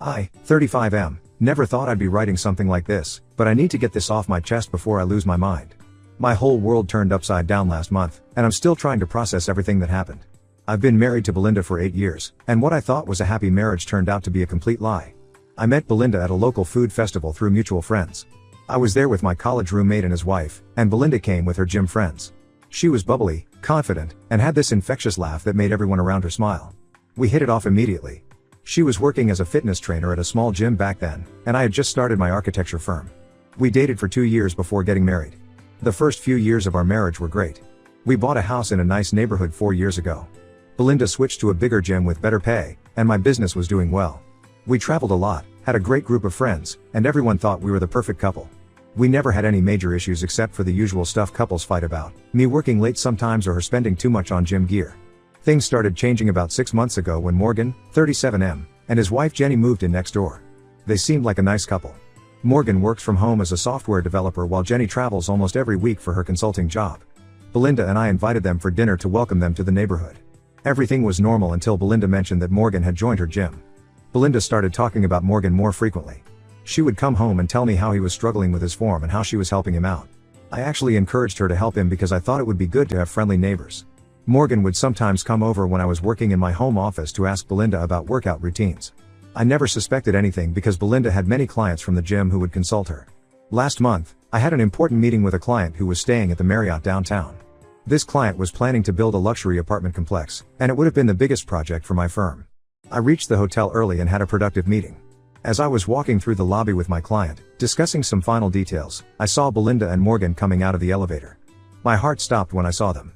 I, 35M, never thought I'd be writing something like this, but I need to get this off my chest before I lose my mind. My whole world turned upside down last month, and I'm still trying to process everything that happened. I've been married to Belinda for 8 years, and what I thought was a happy marriage turned out to be a complete lie. I met Belinda at a local food festival through mutual friends. I was there with my college roommate and his wife, and Belinda came with her gym friends. She was bubbly, confident, and had this infectious laugh that made everyone around her smile. We hit it off immediately. She was working as a fitness trainer at a small gym back then, and I had just started my architecture firm. We dated for 2 years before getting married. The first few years of our marriage were great. We bought a house in a nice neighborhood 4 years ago. Belinda switched to a bigger gym with better pay, and my business was doing well. We traveled a lot, had a great group of friends, and everyone thought we were the perfect couple. We never had any major issues except for the usual stuff couples fight about, me working late sometimes or her spending too much on gym gear. Things started changing about 6 months ago when Morgan, 37M, and his wife Jenny moved in next door. They seemed like a nice couple. Morgan works from home as a software developer while Jenny travels almost every week for her consulting job. Belinda and I invited them for dinner to welcome them to the neighborhood. Everything was normal until Belinda mentioned that Morgan had joined her gym. Belinda started talking about Morgan more frequently. She would come home and tell me how he was struggling with his form and how she was helping him out. I actually encouraged her to help him because I thought it would be good to have friendly neighbors. Morgan would sometimes come over when I was working in my home office to ask Belinda about workout routines. I never suspected anything because Belinda had many clients from the gym who would consult her. Last month, I had an important meeting with a client who was staying at the Marriott downtown. This client was planning to build a luxury apartment complex, and it would have been the biggest project for my firm. I reached the hotel early and had a productive meeting. As I was walking through the lobby with my client, discussing some final details, I saw Belinda and Morgan coming out of the elevator. My heart stopped when I saw them.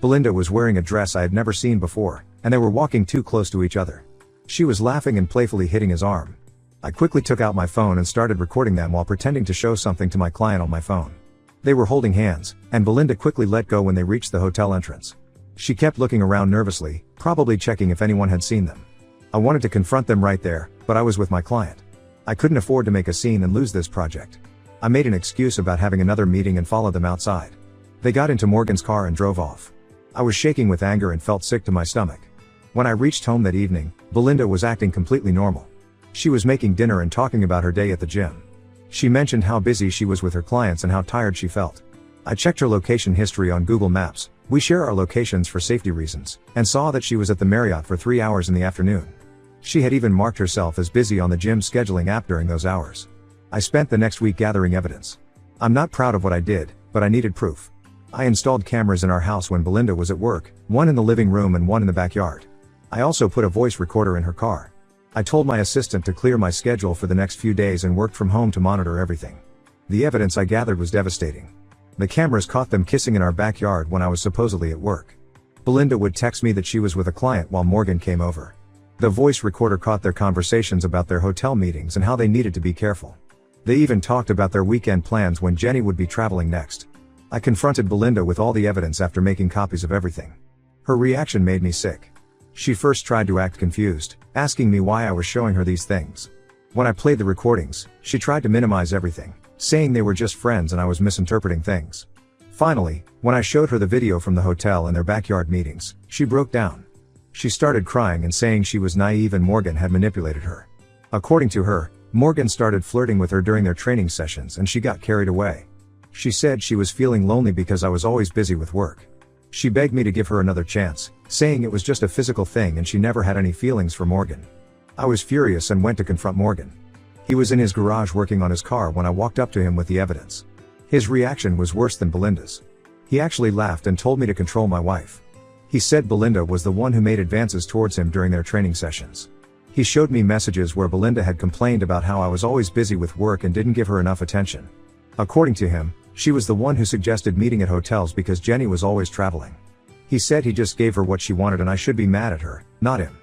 Belinda was wearing a dress I had never seen before, and they were walking too close to each other. She was laughing and playfully hitting his arm. I quickly took out my phone and started recording them while pretending to show something to my client on my phone. They were holding hands, and Belinda quickly let go when they reached the hotel entrance. She kept looking around nervously, probably checking if anyone had seen them. I wanted to confront them right there, but I was with my client. I couldn't afford to make a scene and lose this project. I made an excuse about having another meeting and followed them outside. They got into Morgan's car and drove off. I was shaking with anger and felt sick to my stomach. When I reached home that evening, Belinda was acting completely normal. She was making dinner and talking about her day at the gym. She mentioned how busy she was with her clients and how tired she felt. I checked her location history on Google Maps. We share our locations for safety reasons, and saw that she was at the Marriott for 3 hours in the afternoon. She had even marked herself as busy on the gym scheduling app during those hours. I spent the next week gathering evidence. I'm not proud of what I did, but I needed proof. I installed cameras in our house when Belinda was at work, one in the living room and one in the backyard. I also put a voice recorder in her car. I told my assistant to clear my schedule for the next few days and worked from home to monitor everything. The evidence I gathered was devastating. The cameras caught them kissing in our backyard when I was supposedly at work. Belinda would text me that she was with a client while Morgan came over. The voice recorder caught their conversations about their hotel meetings and how they needed to be careful. They even talked about their weekend plans when Jenny would be traveling next. I confronted Belinda with all the evidence after making copies of everything. Her reaction made me sick. She first tried to act confused, asking me why I was showing her these things. When I played the recordings, she tried to minimize everything, saying they were just friends and I was misinterpreting things. Finally, when I showed her the video from the hotel and their backyard meetings, she broke down. She started crying and saying she was naive and Morgan had manipulated her. According to her, Morgan started flirting with her during their training sessions and she got carried away. She said she was feeling lonely because I was always busy with work. She begged me to give her another chance, saying it was just a physical thing and she never had any feelings for Morgan. I was furious and went to confront Morgan. He was in his garage working on his car when I walked up to him with the evidence. His reaction was worse than Belinda's. He actually laughed and told me to control my wife. He said Belinda was the one who made advances towards him during their training sessions. He showed me messages where Belinda had complained about how I was always busy with work and didn't give her enough attention. According to him, she was the one who suggested meeting at hotels because Jenny was always traveling. He said he just gave her what she wanted and I should be mad at her, not him.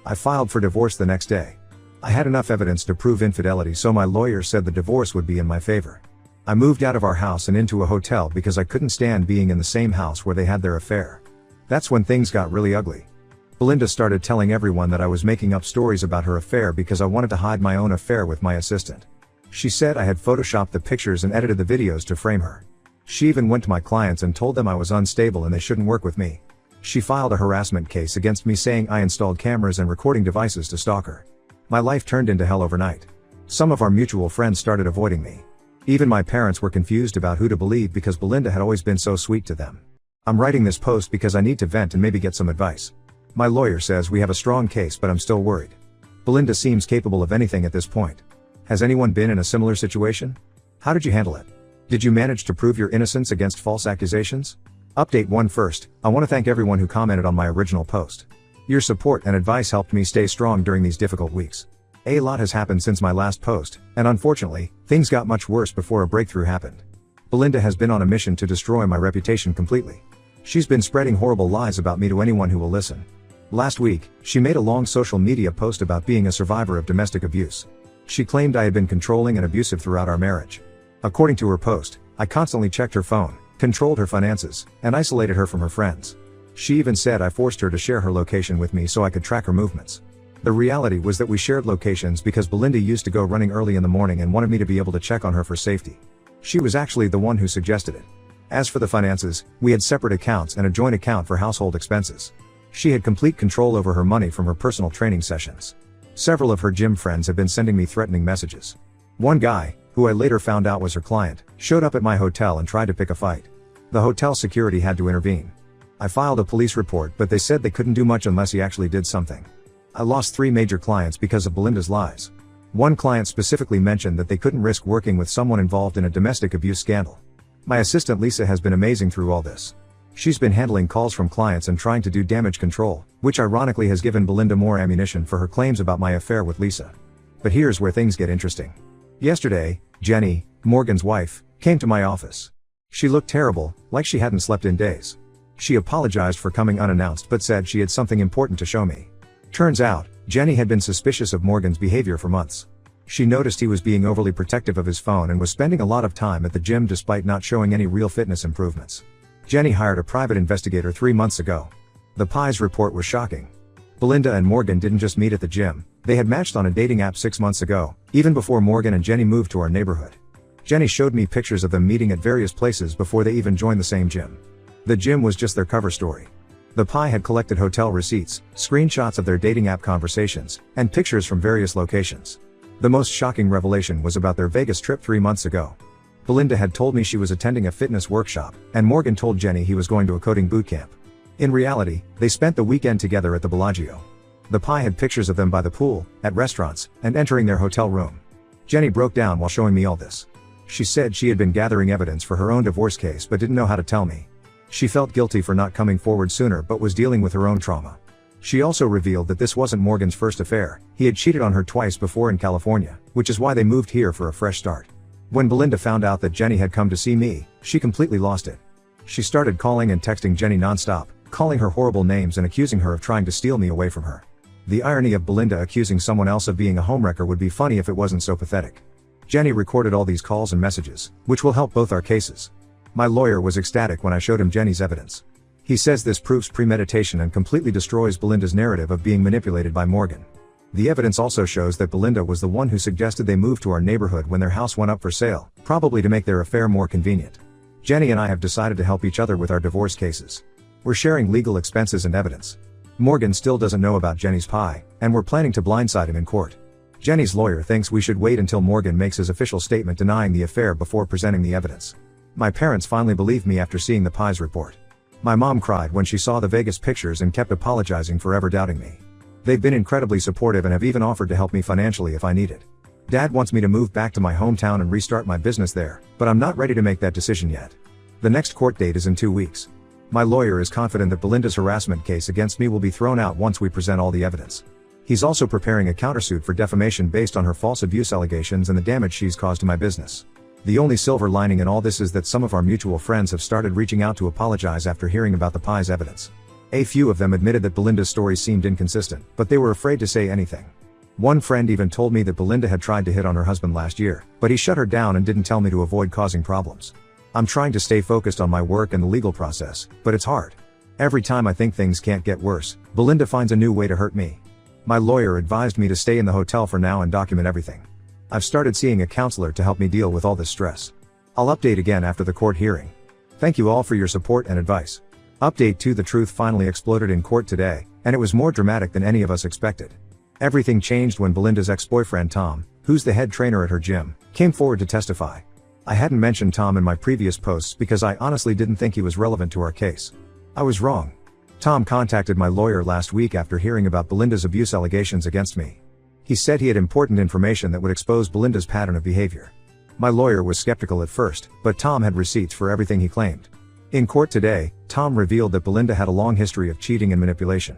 I filed for divorce the next day. I had enough evidence to prove infidelity, so my lawyer said the divorce would be in my favor. I moved out of our house and into a hotel because I couldn't stand being in the same house where they had their affair. That's when things got really ugly. Belinda started telling everyone that I was making up stories about her affair because I wanted to hide my own affair with my assistant. She said I had photoshopped the pictures and edited the videos to frame her. She even went to my clients and told them I was unstable and they shouldn't work with me. She filed a harassment case against me saying I installed cameras and recording devices to stalk her. My life turned into hell overnight. Some of our mutual friends started avoiding me. Even my parents were confused about who to believe because Belinda had always been so sweet to them. I'm writing this post because I need to vent and maybe get some advice. My lawyer says we have a strong case, but I'm still worried. Belinda seems capable of anything at this point. Has anyone been in a similar situation? How did you handle it? Did you manage to prove your innocence against false accusations? Update 1 First, I want to thank everyone who commented on my original post. Your support and advice helped me stay strong during these difficult weeks. A lot has happened since my last post, and unfortunately, things got much worse before a breakthrough happened. Belinda has been on a mission to destroy my reputation completely. She's been spreading horrible lies about me to anyone who will listen. Last week, she made a long social media post about being a survivor of domestic abuse. She claimed I had been controlling and abusive throughout our marriage. According to her post, I constantly checked her phone, controlled her finances, and isolated her from her friends. She even said I forced her to share her location with me so I could track her movements. The reality was that we shared locations because Belinda used to go running early in the morning and wanted me to be able to check on her for safety. She was actually the one who suggested it. As for the finances, we had separate accounts and a joint account for household expenses. She had complete control over her money from her personal training sessions. Several of her gym friends have been sending me threatening messages. One guy, who I later found out was her client, showed up at my hotel and tried to pick a fight. The hotel security had to intervene. I filed a police report, but they said they couldn't do much unless he actually did something. I lost 3 major clients because of Belinda's lies. One client specifically mentioned that they couldn't risk working with someone involved in a domestic abuse scandal. My assistant Lisa has been amazing through all this. She's been handling calls from clients and trying to do damage control, which ironically has given Belinda more ammunition for her claims about my affair with Lisa. But here's where things get interesting. Yesterday, Jenny, Morgan's wife, came to my office. She looked terrible, like she hadn't slept in days. She apologized for coming unannounced but said she had something important to show me. Turns out, Jenny had been suspicious of Morgan's behavior for months. She noticed he was being overly protective of his phone and was spending a lot of time at the gym despite not showing any real fitness improvements. Jenny hired a private investigator 3 months ago. The Pies report was shocking. Belinda and Morgan didn't just meet at the gym, they had matched on a dating app 6 months ago, even before Morgan and Jenny moved to our neighborhood. Jenny showed me pictures of them meeting at various places before they even joined the same gym. The gym was just their cover story. The Pie had collected hotel receipts, screenshots of their dating app conversations, and pictures from various locations. The most shocking revelation was about their Vegas trip 3 months ago. Belinda had told me she was attending a fitness workshop, and Morgan told Jenny he was going to a coding boot camp. In reality, they spent the weekend together at the Bellagio. The Pie had pictures of them by the pool, at restaurants, and entering their hotel room. Jenny broke down while showing me all this. She said she had been gathering evidence for her own divorce case but didn't know how to tell me. She felt guilty for not coming forward sooner but was dealing with her own trauma. She also revealed that this wasn't Morgan's first affair, he had cheated on her twice before in California, which is why they moved here for a fresh start. When Belinda found out that Jenny had come to see me, she completely lost it. She started calling and texting Jenny nonstop, calling her horrible names and accusing her of trying to steal me away from her. The irony of Belinda accusing someone else of being a homewrecker would be funny if it wasn't so pathetic. Jenny recorded all these calls and messages, which will help both our cases. My lawyer was ecstatic when I showed him Jenny's evidence. He says this proves premeditation and completely destroys Belinda's narrative of being manipulated by Morgan. The evidence also shows that Belinda was the one who suggested they move to our neighborhood when their house went up for sale, probably to make their affair more convenient. Jenny and I have decided to help each other with our divorce cases. We're sharing legal expenses and evidence. Morgan still doesn't know about Jenny's pie, and we're planning to blindside him in court. Jenny's lawyer thinks we should wait until Morgan makes his official statement denying the affair before presenting the evidence. My parents finally believed me after seeing the Pies report. My mom cried when she saw the Vegas pictures and kept apologizing for ever doubting me. They've been incredibly supportive and have even offered to help me financially if I need it. Dad wants me to move back to my hometown and restart my business there, but I'm not ready to make that decision yet. The next court date is in 2 weeks. My lawyer is confident that Belinda's harassment case against me will be thrown out once we present all the evidence. He's also preparing a countersuit for defamation based on her false abuse allegations and the damage she's caused to my business. The only silver lining in all this is that some of our mutual friends have started reaching out to apologize after hearing about the Pies' evidence. A few of them admitted that Belinda's story seemed inconsistent, but they were afraid to say anything. One friend even told me that Belinda had tried to hit on her husband last year, but he shut her down and didn't tell me to avoid causing problems. I'm trying to stay focused on my work and the legal process, but it's hard. Every time I think things can't get worse, Belinda finds a new way to hurt me. My lawyer advised me to stay in the hotel for now and document everything. I've started seeing a counselor to help me deal with all this stress. I'll update again after the court hearing. Thank you all for your support and advice. Update 2: The truth finally exploded in court today, and it was more dramatic than any of us expected. Everything changed when Belinda's ex-boyfriend Tom, who's the head trainer at her gym, came forward to testify. I hadn't mentioned Tom in my previous posts because I honestly didn't think he was relevant to our case. I was wrong. Tom contacted my lawyer last week after hearing about Belinda's abuse allegations against me. He said he had important information that would expose Belinda's pattern of behavior. My lawyer was skeptical at first, but Tom had receipts for everything he claimed. In court today, Tom revealed that Belinda had a long history of cheating and manipulation.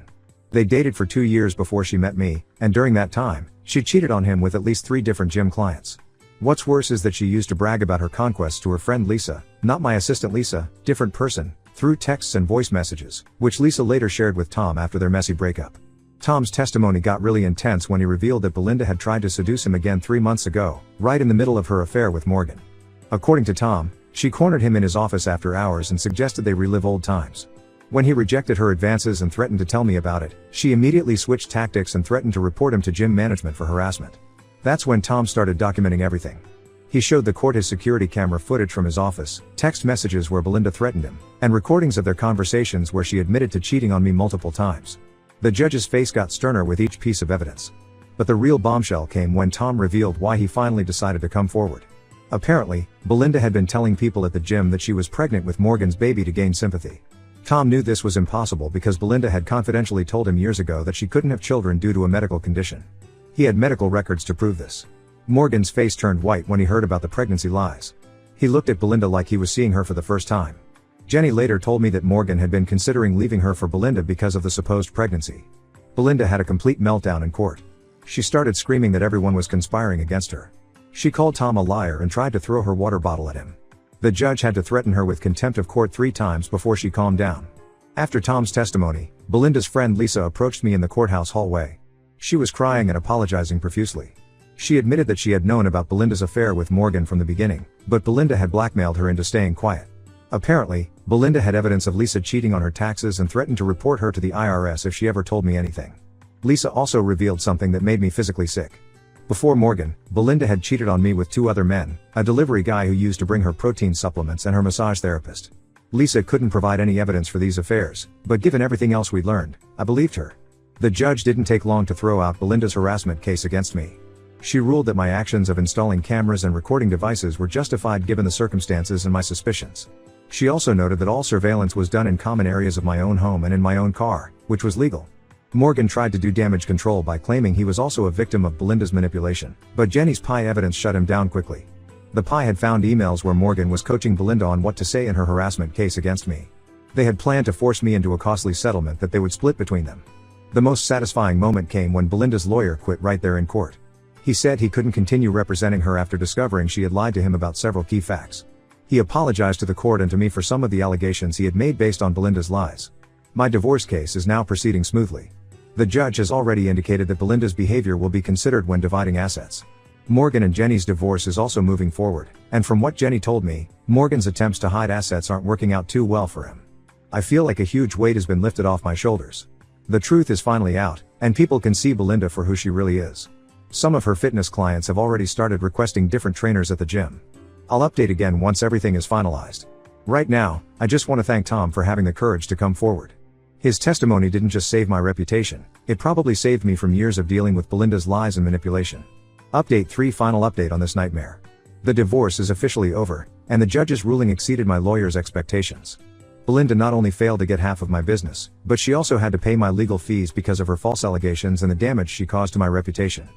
They dated for 2 years before she met me, and during that time, she cheated on him with at least 3 different gym clients. What's worse is that she used to brag about her conquests to her friend Lisa, not my assistant Lisa, different person, through texts and voice messages, which Lisa later shared with Tom after their messy breakup. Tom's testimony got really intense when he revealed that Belinda had tried to seduce him again 3 months ago, right in the middle of her affair with Morgan. According to Tom, she cornered him in his office after hours and suggested they relive old times. When he rejected her advances and threatened to tell me about it, she immediately switched tactics and threatened to report him to gym management for harassment. That's when Tom started documenting everything. He showed the court his security camera footage from his office, text messages where Belinda threatened him, and recordings of their conversations where she admitted to cheating on me multiple times. The judge's face got sterner with each piece of evidence. But the real bombshell came when Tom revealed why he finally decided to come forward. Apparently, Belinda had been telling people at the gym that she was pregnant with Morgan's baby to gain sympathy. Tom knew this was impossible because Belinda had confidentially told him years ago that she couldn't have children due to a medical condition. He had medical records to prove this. Morgan's face turned white when he heard about the pregnancy lies. He looked at Belinda like he was seeing her for the first time. Jenny later told me that Morgan had been considering leaving her for Belinda because of the supposed pregnancy. Belinda had a complete meltdown in court. She started screaming that everyone was conspiring against her. She called Tom a liar and tried to throw her water bottle at him. The judge had to threaten her with contempt of court 3 times before she calmed down. After Tom's testimony, Belinda's friend Lisa approached me in the courthouse hallway. She was crying and apologizing profusely. She admitted that she had known about Belinda's affair with Morgan from the beginning, but Belinda had blackmailed her into staying quiet. Apparently, Belinda had evidence of Lisa cheating on her taxes and threatened to report her to the IRS if she ever told me anything. Lisa also revealed something that made me physically sick. Before Morgan, Belinda had cheated on me with 2 other men, a delivery guy who used to bring her protein supplements and her massage therapist. Lisa couldn't provide any evidence for these affairs, but given everything else we'd learned, I believed her. The judge didn't take long to throw out Belinda's harassment case against me. She ruled that my actions of installing cameras and recording devices were justified given the circumstances and my suspicions. She also noted that all surveillance was done in common areas of my own home and in my own car, which was legal. Morgan tried to do damage control by claiming he was also a victim of Belinda's manipulation, but Jenny's PI evidence shut him down quickly. The PI had found emails where Morgan was coaching Belinda on what to say in her harassment case against me. They had planned to force me into a costly settlement that they would split between them. The most satisfying moment came when Belinda's lawyer quit right there in court. He said he couldn't continue representing her after discovering she had lied to him about several key facts. He apologized to the court and to me for some of the allegations he had made based on Belinda's lies. My divorce case is now proceeding smoothly. The judge has already indicated that Belinda's behavior will be considered when dividing assets. Morgan and Jenny's divorce is also moving forward, and from what Jenny told me, Morgan's attempts to hide assets aren't working out too well for him. I feel like a huge weight has been lifted off my shoulders. The truth is finally out, and people can see Belinda for who she really is. Some of her fitness clients have already started requesting different trainers at the gym. I'll update again once everything is finalized. Right now, I just want to thank Tom for having the courage to come forward. His testimony didn't just save my reputation, it probably saved me from years of dealing with Belinda's lies and manipulation. Update 3 Final update on this nightmare. The divorce is officially over, and the judge's ruling exceeded my lawyer's expectations. Belinda not only failed to get half of my business, but she also had to pay my legal fees because of her false allegations and the damage she caused to my reputation.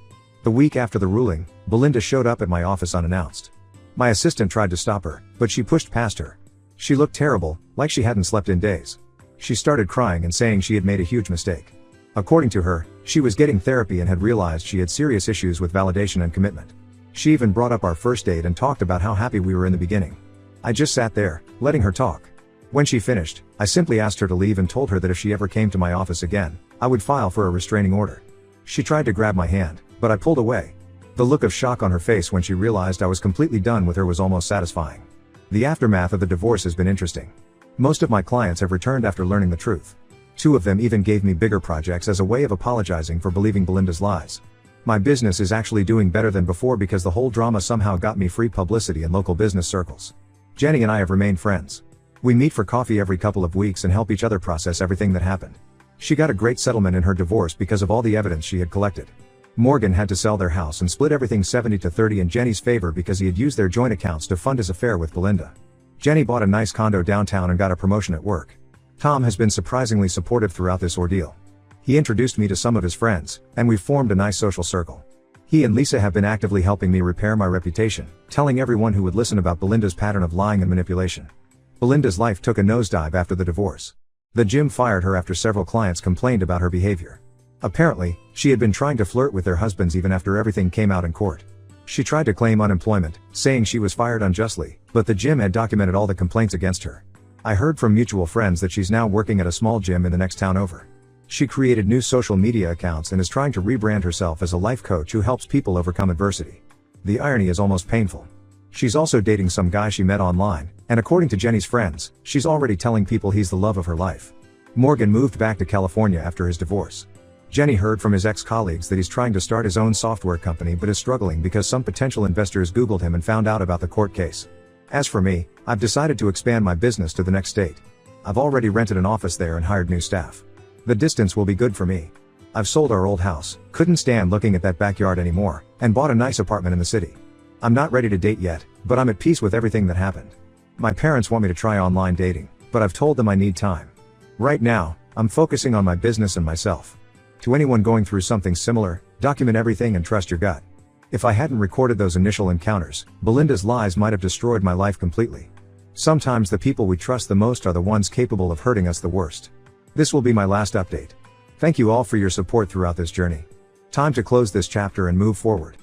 The week after the ruling, Belinda showed up at my office unannounced. My assistant tried to stop her, but she pushed past her. She looked terrible, like she hadn't slept in days. She started crying and saying she had made a huge mistake. According to her, she was getting therapy and had realized she had serious issues with validation and commitment. She even brought up our first date and talked about how happy we were in the beginning. I just sat there, letting her talk. When she finished, I simply asked her to leave and told her that if she ever came to my office again, I would file for a restraining order. She tried to grab my hand, but I pulled away. The look of shock on her face when she realized I was completely done with her was almost satisfying. The aftermath of the divorce has been interesting. Most of my clients have returned after learning the truth. 2 of them even gave me bigger projects as a way of apologizing for believing Belinda's lies. My business is actually doing better than before because the whole drama somehow got me free publicity in local business circles. Jenny and I have remained friends. We meet for coffee every couple of weeks and help each other process everything that happened. She got a great settlement in her divorce because of all the evidence she had collected. Morgan had to sell their house and split everything 70-30 in Jenny's favor because he had used their joint accounts to fund his affair with Belinda. Jenny bought a nice condo downtown and got a promotion at work. Tom has been surprisingly supportive throughout this ordeal. He introduced me to some of his friends, and we've formed a nice social circle. He and Lisa have been actively helping me repair my reputation, telling everyone who would listen about Belinda's pattern of lying and manipulation. Belinda's life took a nosedive after the divorce. The gym fired her after several clients complained about her behavior. Apparently, she had been trying to flirt with their husbands even after everything came out in court. She tried to claim unemployment, saying she was fired unjustly, but the gym had documented all the complaints against her. I heard from mutual friends that she's now working at a small gym in the next town over. She created new social media accounts and is trying to rebrand herself as a life coach who helps people overcome adversity. The irony is almost painful. She's also dating some guy she met online, and according to Jenny's friends, she's already telling people he's the love of her life. Morgan moved back to California after his divorce. Jenny heard from his ex-colleagues that he's trying to start his own software company but is struggling because some potential investors Googled him and found out about the court case. As for me, I've decided to expand my business to the next state. I've already rented an office there and hired new staff. The distance will be good for me. I've sold our old house, couldn't stand looking at that backyard anymore, and bought a nice apartment in the city. I'm not ready to date yet, but I'm at peace with everything that happened. My parents want me to try online dating, but I've told them I need time. Right now, I'm focusing on my business and myself. To anyone going through something similar, document everything and trust your gut. If I hadn't recorded those initial encounters, Belinda's lies might have destroyed my life completely. Sometimes the people we trust the most are the ones capable of hurting us the worst. This will be my last update. Thank you all for your support throughout this journey. Time to close this chapter and move forward.